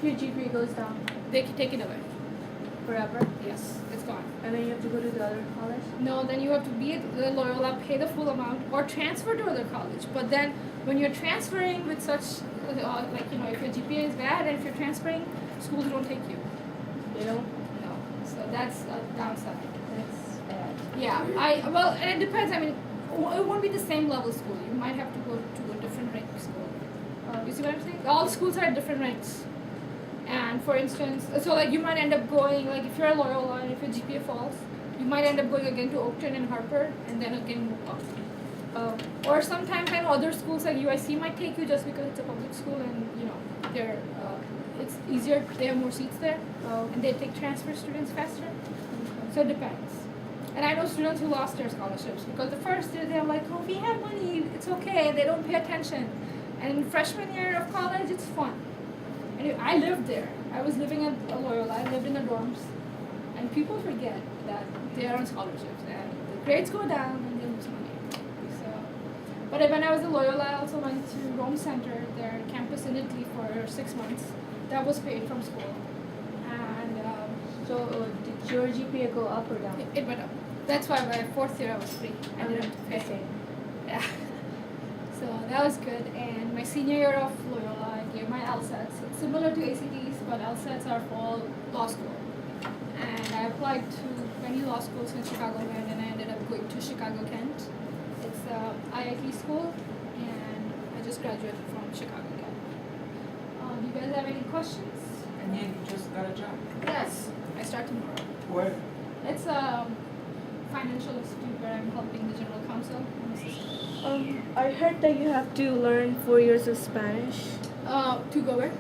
your GPA goes down? They can take it away. Forever? Yes, it's gone. And then you have to go to the other college? No, then you have to be at the Loyola, pay the full amount, or transfer to other college. But then, when you're transferring with such, like, you know, if your GPA is bad and if you're transferring, schools don't take you. You know? No. So that's a downside. That's bad. Yeah. Well, and it depends. I mean, it won't be the same level school. You might have to go to a different rank school. You see what I'm saying? All schools are at different ranks. And for instance, so like you might end up going, like if you're a Loyola and if your GPA falls, you might end up going again to Oakton and Harper and then again move up. Or sometimes I know other schools like UIC might take you just because it's a public school and you know they're it's easier, they have more seats there, and they take transfer students faster. So it depends. And I know students who lost their scholarships because the first year they're like, oh, we have money, it's okay, they don't pay attention. And freshman year of college, it's fun. And I lived there. I was living at Loyola. I lived in the dorms. And people forget that they are on scholarships. And the grades go down and they lose money. So, but when I was at Loyola, I also went to Rome Center, their campus in Italy, for 6 months. That was paid from school. And so did your GPA go up or down? it went up. That's why my fourth year I was free. I didn't have to pay. Okay. Yeah. So that was good. And my senior year of Loyola, I gave my LSATs. It's similar to ACTs, but LSATs are for law school. And I applied to many law schools in Chicagoland, and I ended up going to Chicago Kent. It's a IIT school, and I just graduated from Chicago Kent. Do you guys have any questions? And then you just got a job. Yes, I start tomorrow. Where? It's a financial institute where I'm helping the general counsel. I'm assistant. I heard that you have to learn 4 years of Spanish To go where?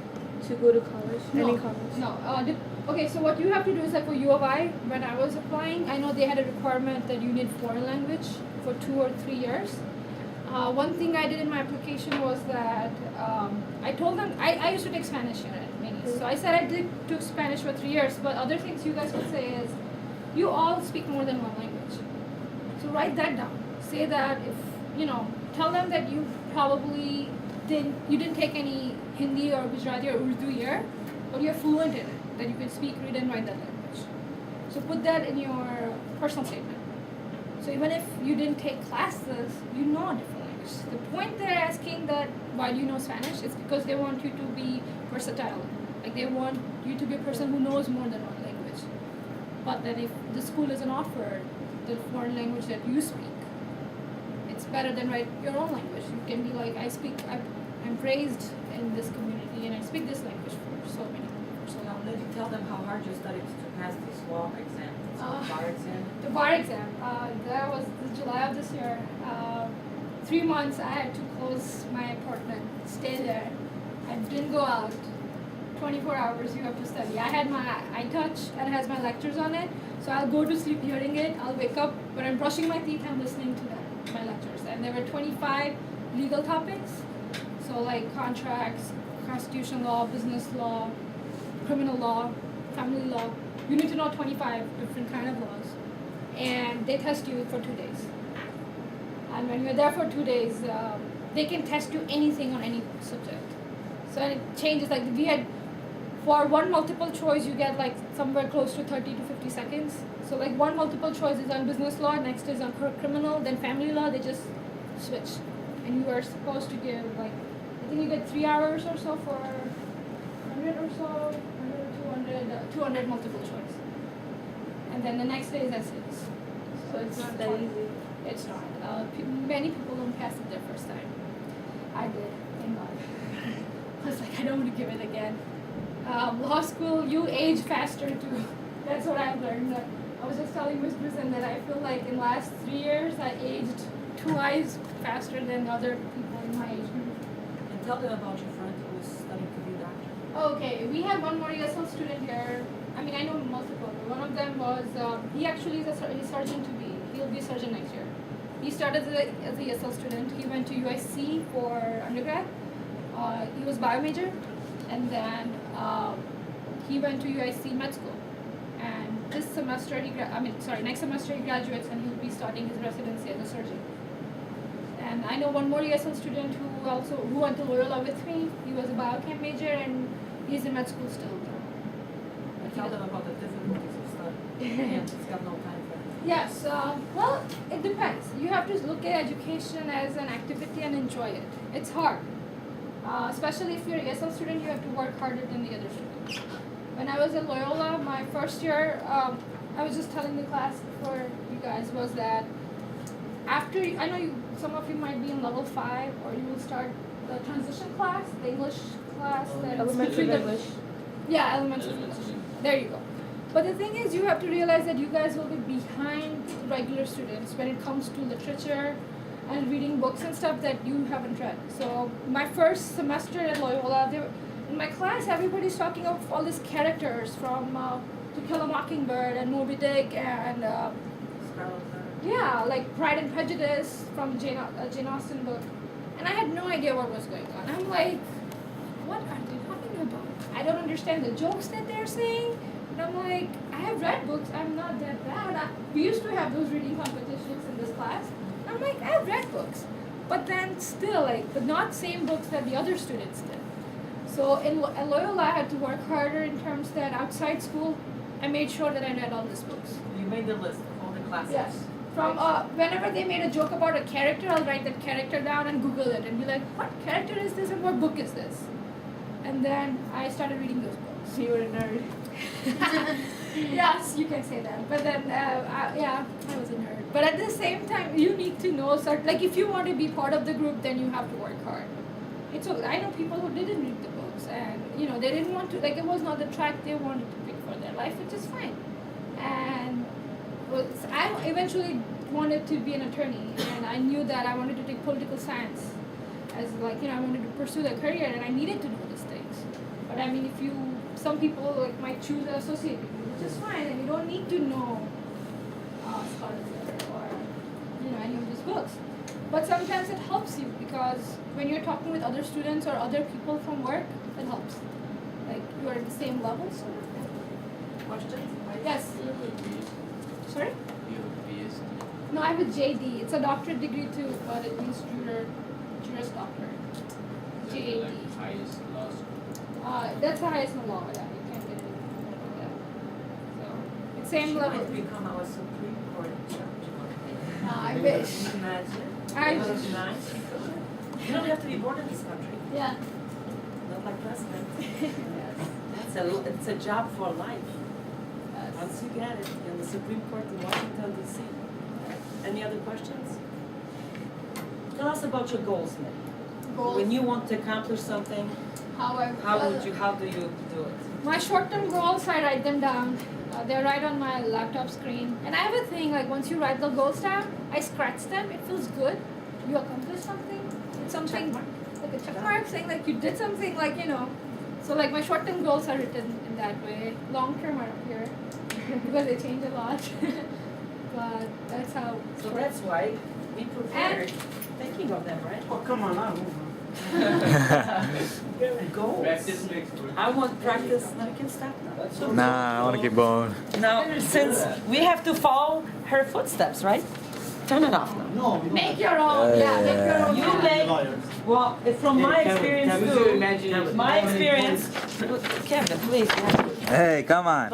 to go to college. No, Any college? No. Okay, so what you have to do is like for U of I, when I was applying, I know they had a requirement that you need foreign language for 2 or 3 years. One thing I did in my application was that I told them, I used to take Spanish here at Maine. So I said I took Spanish for 3 years, but other things you guys could say is, you all speak more than one language. So write that down. Say that if, you know, tell them that you probably didn't take any Hindi or Gujarati or Urdu here, but you're fluent in it, that you can speak, read and write that language. So put that in your personal statement. So even if you didn't take classes, you know a different language. The point they're asking that why do you know Spanish is because they want you to be versatile. Like they want you to be a person who knows more than one language. But then if the school doesn't offer the foreign language that you speak, it's better than write your own language. You can be like, I'm raised in this community and I speak this language for so many years. So now, did you tell them how hard you studied to pass this law exam, bar exam? The bar exam, that was the July of this year. 3 months I had to close my apartment, stay there. I didn't go out. 24 hours you have to study. I had my iTouch and it has my lectures on it. So I'll go to sleep hearing it. I'll wake up when I'm brushing my teeth, I'm listening to that, my lectures. And there were 25 legal topics. So like contracts, constitution law, business law, criminal law, family law. You need to know 25 different kind of laws. And they test you for 2 days. And when you're there for 2 days, they can test you anything on any subject. So it changes, like we had, for one multiple choice, you get like somewhere close to 30 to 50 seconds. So like one multiple choice is on business law, next is on criminal, then family law, they just switch. And you are supposed to give like, I think you get 3 hours or so for 100 or so, 100, 200 multiple choice. And then the next day is essays. So it's not that fun. easy. It's not. Many people don't pass it their first time. I did, thank God. I was like, I don't want to give it again. Law school, you age faster too. That's what I've learned. I was just telling Ms. Brisen that I feel like in the last 3 years I aged twice faster than other people in my age group. And tell them about your friend who was studying to be a doctor. Okay, we have one more ESL student here. I mean, I know multiple. One of them was, he actually is a surgeon to be. He'll be a surgeon next year. He started as a ESL student. He went to UIC for undergrad. He was bio major, and then he went to UIC med school. And this semester, next semester he graduates and he'll be starting his residency as a surgeon. And I know one more ESL student who went to Loyola with me. He was a biochem major and He's in med school still. Tell them about the difficulties of studying. And he's got no time for it. Yes, well, it depends. You have to look at education as an activity and enjoy it. It's hard. Especially if you're an ESL student, you have to work harder than the other students. When I was at Loyola, my first year, I was just telling the class before you guys was that after, I know some of you might be in level 5 or you will start the transition class, the English class. Elementary English. Yeah, elementary English. There you go. But the thing is, you have to realize that you guys will be behind regular students when it comes to literature and reading books and stuff that you haven't read. So my first semester at Loyola, in my class, everybody's talking of all these characters from To Kill a Mockingbird and Moby Dick and yeah, like Pride and Prejudice from Jane Austen book. And I had no idea what was going on. I'm like, what are they talking about? I don't understand the jokes that they're saying. And I'm like, I have read books. I'm not that bad. We used to have those reading competitions in this class. I'm like, I have read books. But then still, like, but not same books that the other students did. So at Loyola, I had to work harder in terms that outside school, I made sure that I read all these books. You made the list of all the classes. Yes. From whenever they made a joke about a character, I'll write that character down and Google it and be like, what character is this and what book is this? And then I started reading those books. You were a nerd. Yes, you can say that. But then, I was a nerd. But at the same time, you need to know like if you want to be part of the group, then you have to work hard. It's okay. I know people who didn't read the books, and they didn't want to. Like it was not the track they wanted to pick for their life, which is fine. And I eventually wanted to be an attorney, and I knew that I wanted to take political science as I wanted to pursue that career, and I needed to know these things. But I mean, some people might choose an associate degree, which is fine, and you don't need to know scholarship or any of these books. But sometimes it helps you because when you're talking with other students or other people from work, it helps. Like you are at the same level, so. Questions? Yes. Do you have a PhD? Sorry? Do you have a PhD? No, I have a JD. It's a doctorate degree too, but it means Juris Doctor. Is that JD. like the highest law school? That's the highest in the law. Yeah, you can't get it. Yeah. So it's same She level. might become our Supreme Court judge. I wish. Imagine. I That wish. was nice. You don't have to be born in this country. Yeah. Not like president. Yes. It's a job for life. Yes. Once you get it in the Supreme Court in Washington, D.C. Any other questions? Tell us about your goals, Nidhi. Goals. When you want to accomplish something, how do you do it? My short-term goals, I write them down. They're right on my laptop screen. And I have a thing, like once you write the goals down, I scratch them. It feels good. You accomplished something. It's something like a check mark saying like you did something, So like my short-term goals are written in that way. Long-term are up here because they change a lot. But that's how. So that's why we prepared thinking of them, right? Oh, come on, now. Goals. Practice makes perfect. I want practice. No, we can stop now. Nah, I want to keep going. Now, since we have to follow her footsteps, right? Turn it off now. No, we don't. Make your own. Yeah, make your own. You path. make, Liars. well, from my experience Use your too, imagination. my experience, Kevin, please. Hey, come on.